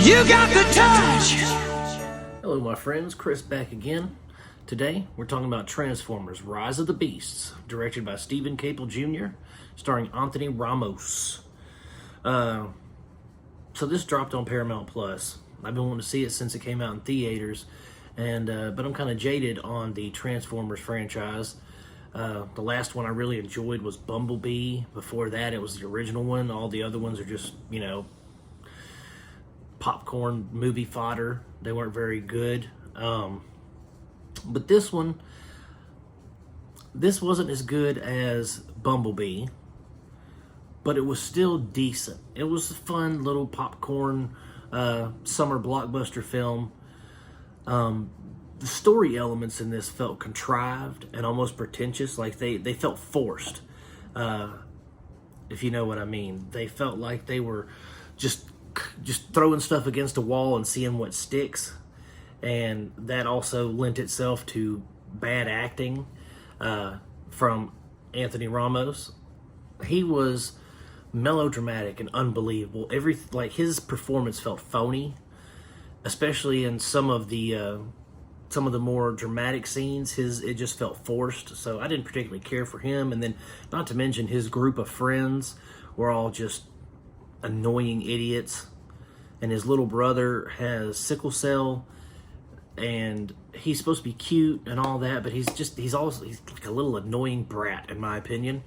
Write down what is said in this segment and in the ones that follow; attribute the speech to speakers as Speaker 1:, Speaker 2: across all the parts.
Speaker 1: You got the touch.
Speaker 2: Hello my friends, Chris back again. Today we're talking about Transformers Rise of the Beasts, directed by Stephen Caple Jr., starring Anthony Ramos. So this dropped on Paramount Plus. I've been wanting to see it since it came out in theaters, and but I'm kind of jaded on the Transformers franchise. The last one I really enjoyed was Bumblebee. Before that, it was the original one. All the other ones are just, popcorn movie fodder. They weren't very good. But this one, this wasn't as good as Bumblebee, but it was still decent. It was a fun little popcorn summer blockbuster film. The story elements in this felt contrived and almost pretentious, like they felt forced, if you know what I mean. They felt like they were just throwing stuff against a wall and seeing what sticks, and that also lent itself to bad acting from Anthony Ramos. He was melodramatic and unbelievable. His performance felt phony, especially in some of the more dramatic scenes. It just felt forced, so I didn't particularly care for him. And then, not to mention, his group of friends were all just annoying idiots, and his little brother has sickle cell, and he's supposed to be cute and all that, but he's like a little annoying brat, in my opinion.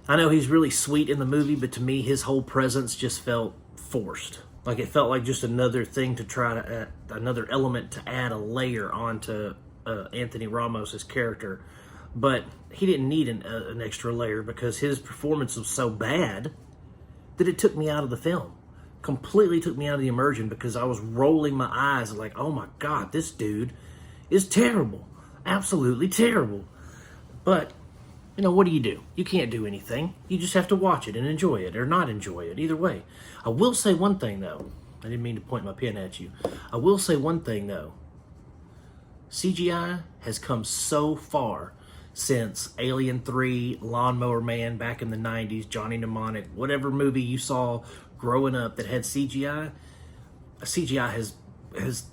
Speaker 2: I know he's really sweet in the movie, but to me his whole presence just felt forced. Like, it felt like just another thing to try to another element to add a layer onto Anthony Ramos's character. But he didn't need an extra layer, because his performance was so bad that it took me out of the film. Completely took me out of the immersion, because I was rolling my eyes like, oh my God, this dude is terrible. Absolutely terrible. But, what do? You can't do anything. You just have to watch it and enjoy it, or not enjoy it. Either way. I will say one thing, though. I didn't mean to point my pen at you. I will say one thing, though. CGI has come so far since Alien 3, Lawnmower Man back in the 90s, Johnny Mnemonic, whatever movie you saw growing up that had CGI. CGI has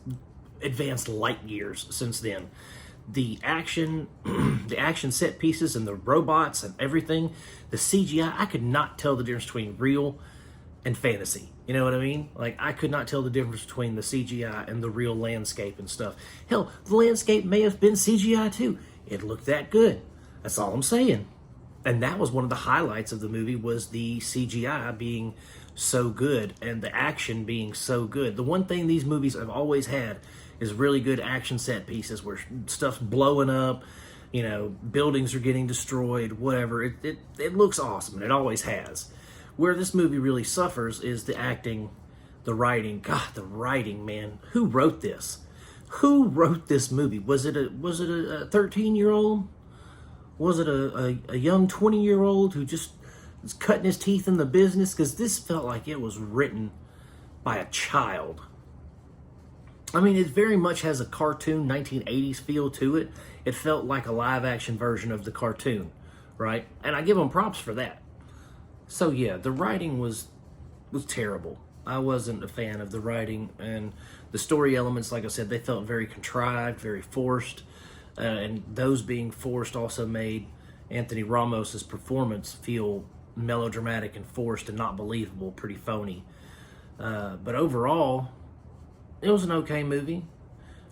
Speaker 2: advanced light years since then. The action set pieces and the robots and everything, the CGI, I could not tell the difference between real and fantasy. You know what I mean? Like, I could not tell the difference between the CGI and the real landscape and stuff. Hell, the landscape may have been CGI too. It looked that good. That's all I'm saying. And that was one of the highlights of the movie, was the CGI being so good and the action being so good. The one thing these movies have always had is really good action set pieces where stuff's blowing up, buildings are getting destroyed, whatever. It looks awesome, and it always has. Where this movie really suffers is the acting, the writing. God, the writing, man. Who wrote this? Who wrote this movie? Was it a 13-year-old? Was it a young 20-year-old who just was cutting his teeth in the business? Because this felt like it was written by a child. I mean, it very much has a cartoon 1980s feel to it. It felt like a live-action version of the cartoon, right? And I give them props for that. So yeah, the writing was terrible. I wasn't a fan of the writing, and the story elements, like I said, they felt very contrived, very forced, and those being forced also made Anthony Ramos's performance feel melodramatic and forced and not believable, pretty phony. But overall, it was an okay movie.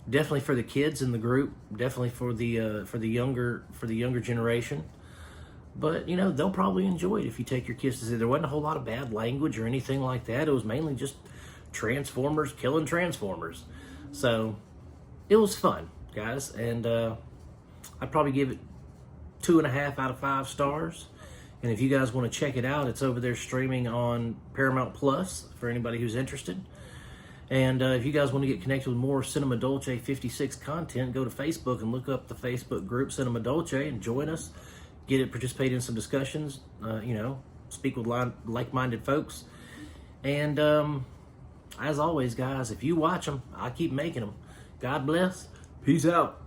Speaker 2: Definitely for the kids in the group. Definitely for the younger generation. But, they'll probably enjoy it if you take your kids to see. There wasn't a whole lot of bad language or anything like that. It was mainly just Transformers killing Transformers. So, it was fun, guys. And I'd probably give it 2.5 out of 5 stars. And if you guys want to check it out, it's over there streaming on Paramount Plus for anybody who's interested. And if you guys want to get connected with more Cinema Dolce 56 content, go to Facebook and look up the Facebook group Cinema Dolce and join us. Participate in some discussions, speak with like-minded folks. And as always, guys, if you watch them, I keep making them. God bless. Peace out.